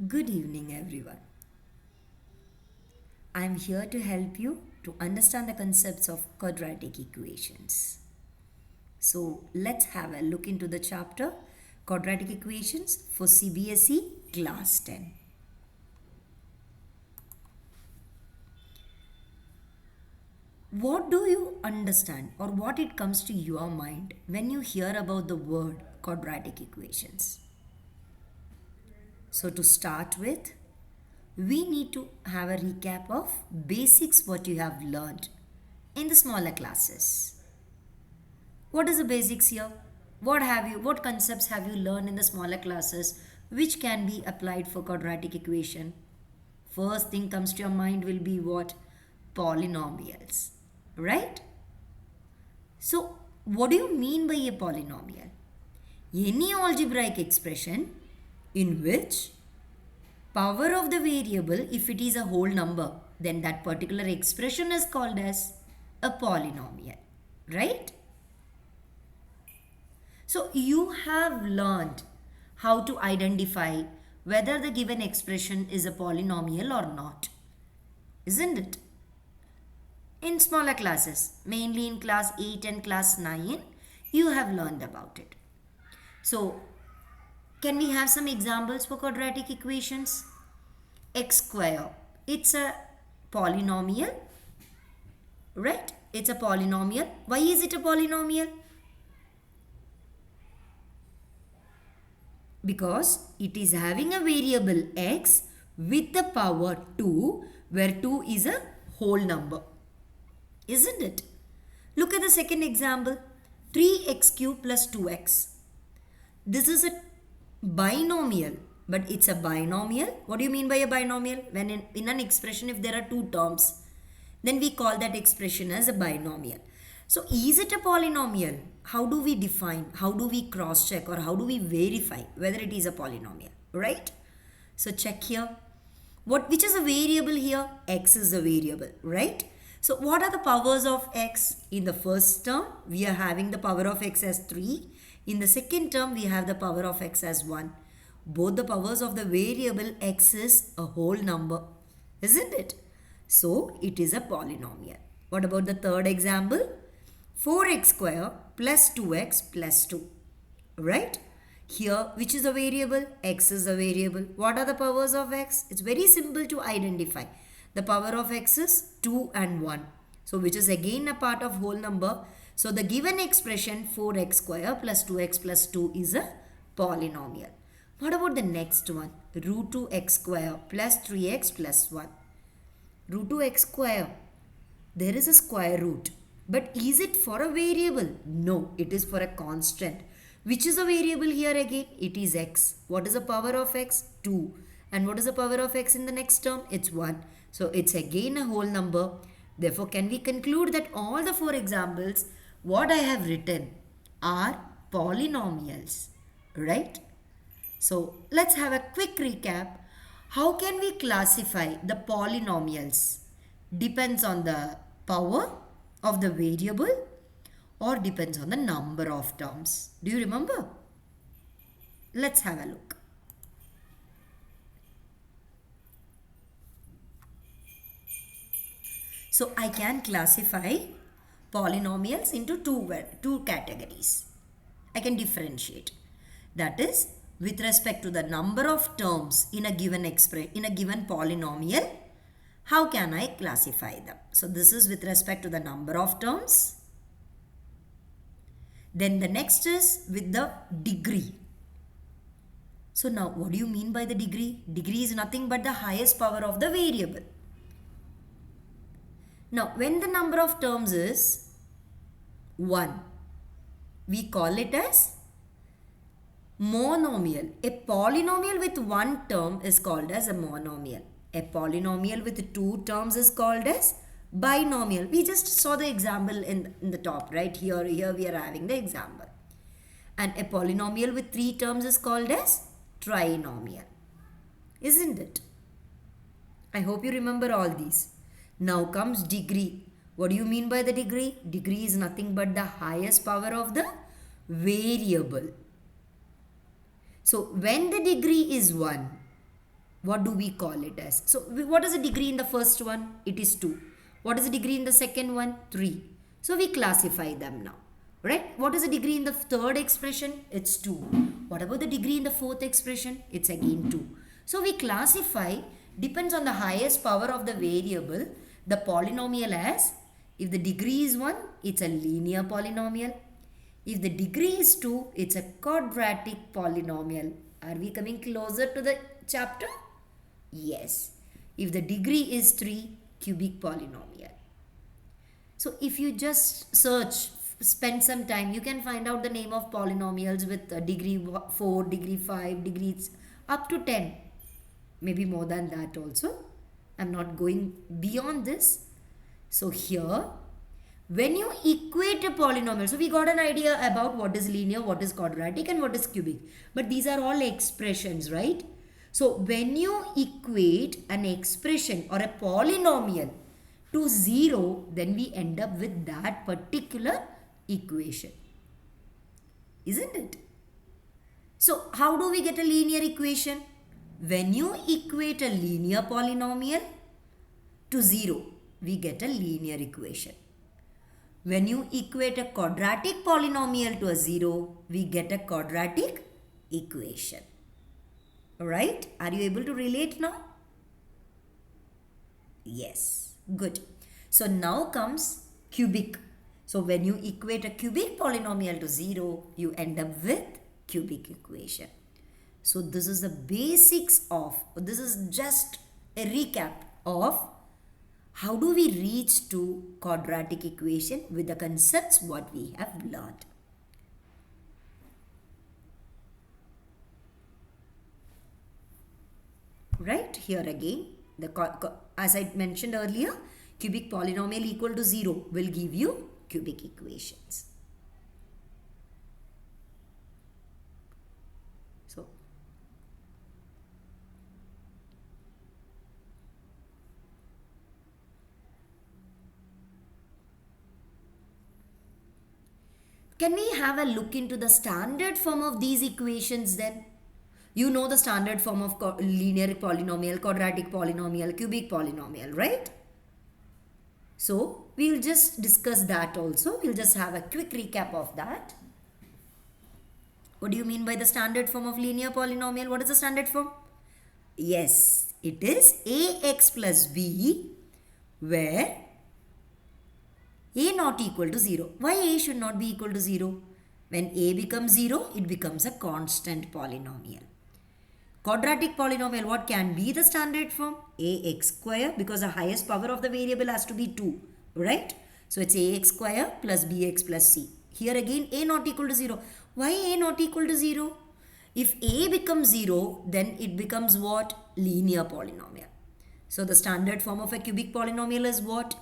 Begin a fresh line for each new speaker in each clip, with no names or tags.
Good evening, everyone. I am here to help you to understand the concepts of quadratic equations. So, let's have a look into the chapter Quadratic Equations for CBSE Class 10. What do you understand or what it comes to your mind when you hear about the word quadratic equations? So, to start with, we need to have a recap of basics what you have learned in the smaller classes. What is the basics here? What concepts have you learned in the smaller classes which can be applied for quadratic equation? First thing comes to your mind will be what? Polynomials, right? So, what do you mean by a polynomial? Any algebraic expression in which power of the variable, if it is a whole number, then that particular expression is called as a polynomial, right? So you have learned how to identify whether the given expression is a polynomial or not, isn't it? In smaller classes, mainly in class 8 and class 9, you have learned about it. So, can we have some examples for quadratic equations? X square, it's a polynomial, right? It's a polynomial. Why is it a polynomial? Because it is having a variable x with the power 2, where 2 is a whole number, isn't it? Look at the second example, 3x cube plus 2x. This is a binomial, but it's a binomial. What do you mean by a binomial? When in an expression, if there are two terms, then we call that expression as a binomial. So is it a polynomial? How do we define? How do we cross check or how do we verify whether it is a polynomial, right? So check here. Which is a variable here? X is a variable, right? So what are the powers of x? In the first term, we are having the power of x as 3. In the second term, we have the power of x as 1. Both the powers of the variable x is a whole number, isn't it? So it is a polynomial. What about the third example? 4x square plus 2x plus 2, right? Here, which is a variable? X is a variable. What are the powers of x? It's very simple to identify. The power of x is 2 and 1. So, which is again a part of whole number. So, the given expression 4x square plus 2x plus 2 is a polynomial. What about the next one? Root 2x square plus 3x plus 1. Root 2x square. There is a square root. But is it for a variable? No, it is for a constant. Which is a variable here again? It is x. What is the power of x? 2. And what is the power of x in the next term? It's 1. So it's again a whole number. Therefore, can we conclude that all the 4 examples, what I have written, are polynomials, right? So let's have a quick recap. How can we classify the polynomials? Depends on the power of the variable or depends on the number of terms. Do you remember? Let's have a look. So I can classify polynomials into two categories. I can differentiate. That is, with respect to the number of terms in a given polynomial, how can I classify them? So this is with respect to the number of terms. Then the next is with the degree. So now what do you mean by the degree? Degree is nothing but the highest power of the variable. Now when the number of terms is 1, we call it as monomial. A polynomial with one term is called as a monomial. A polynomial with 2 terms is called as binomial. We just saw the example in the top, right? Here we are having the example. And a polynomial with 3 terms is called as trinomial. Isn't it? I hope you remember all these. Now comes degree. What do you mean by the degree? Degree is nothing but the highest power of the variable. So when the degree is 1, What do we call it as? So what is the degree in the first one? It is 2. What is the degree in the second one? 3. So we classify them now. Right? What is the degree in the third expression? It's 2. What about the degree in the fourth expression? It's again 2. So we classify, depends on the highest power of the variable, the polynomial as, if the degree is 1, it's a linear polynomial. If the degree is 2, it's a quadratic polynomial. Are we coming closer to the chapter? Yes. If the degree is 3, cubic polynomial. So if you just search, spend some time, you can find out the name of polynomials with degree 4, degree 5, degrees up to 10. Maybe more than that also. I'm not going beyond this. So here, when you equate a polynomial, so we got an idea about what is linear, what is quadratic and what is cubic. But these are all expressions, right? So when you equate an expression or a polynomial to 0, then we end up with that particular equation. Isn't it? So how do we get a linear equation? When you equate a linear polynomial to 0, we get a linear equation. When you equate a quadratic polynomial to a 0, we get a quadratic equation. Alright? Are you able to relate now? Yes. Good. So now comes cubic. So when you equate a cubic polynomial to 0, you end up with cubic equation. So this is the basics of, this is just a recap of how do we reach to quadratic equation with the concepts what we have learned. Right, here again, as I mentioned earlier, cubic polynomial equal to 0 will give you cubic equations. So, can we have a look into the standard form of these equations then? You know the standard form of linear polynomial, quadratic polynomial, cubic polynomial, right? So, we'll just discuss that also. We'll just have a quick recap of that. What do you mean by the standard form of linear polynomial? What is the standard form? Yes, it is ax plus b, where a not equal to 0. Why a should not be equal to 0? When a becomes 0, it becomes a constant polynomial. Quadratic polynomial, what can be the standard form? Ax square, because the highest power of the variable has to be 2, right? So it's ax square plus bx plus c. Here again, a not equal to 0. Why a not equal to 0? If a becomes 0, then it becomes what? Linear polynomial. So the standard form of a cubic polynomial is what?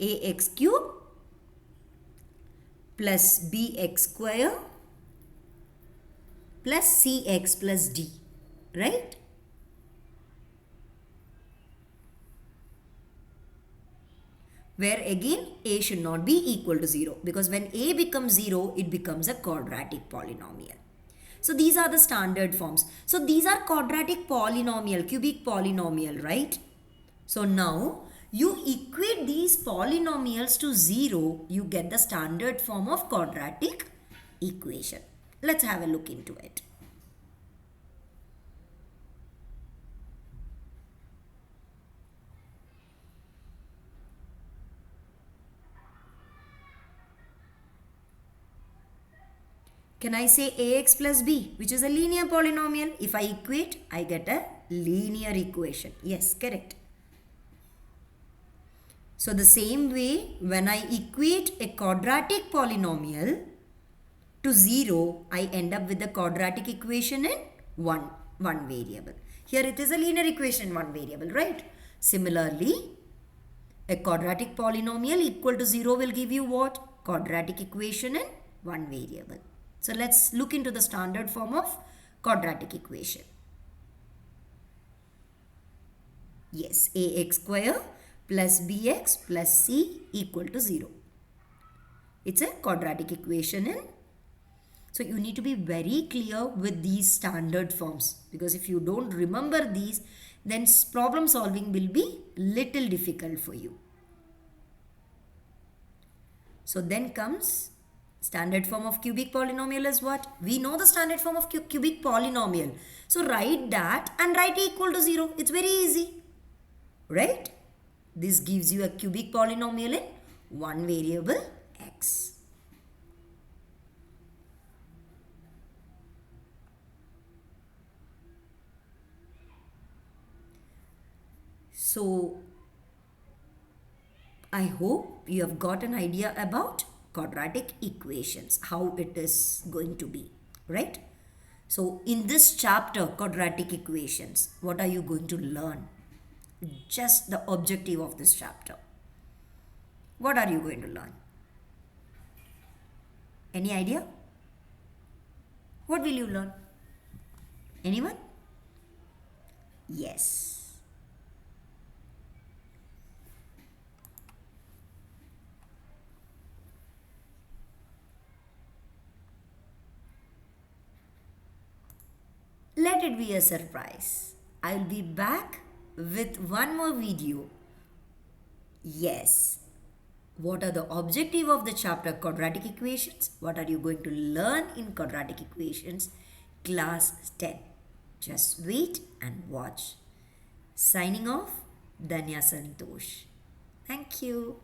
Ax cube plus bx square plus cx plus d, right? Where again a should not be equal to 0, because when a becomes 0, it becomes a quadratic polynomial. So these are the standard forms. So these are quadratic polynomial, cubic polynomial, right? So now you equate these polynomials to 0, you get the standard form of quadratic equation. Let's have a look into it. Can I say ax plus b, which is a linear polynomial? If I equate, I get a linear equation. Yes, correct. So the same way, when I equate a quadratic polynomial to 0, I end up with the quadratic equation in one variable. Here it is a linear equation in one variable, right? Similarly, a quadratic polynomial equal to 0 will give you what? Quadratic equation in one variable. So let's look into the standard form of quadratic equation. Yes, ax square plus bx plus c equal to 0. It's a quadratic equation in So you need to be very clear with these standard forms, because if you don't remember these, then problem solving will be little difficult for you. So then comes standard form of cubic polynomial is what? We know the standard form of cubic polynomial. So write that and write equal to 0. It's very easy, right? This gives you a cubic polynomial in one variable x. So I hope you have got an idea about quadratic equations, how it is going to be, right? So in this chapter, quadratic equations, what are you going to learn? Just the objective of this chapter. What are you going to learn? Any idea? What will you learn? Anyone? Yes. Let it be a surprise. I'll be back with one more video. Yes. What are the objective of the chapter quadratic equations? What are you going to learn in quadratic equations? Class 10. Just wait and watch. Signing off, Danya Santosh. Thank you.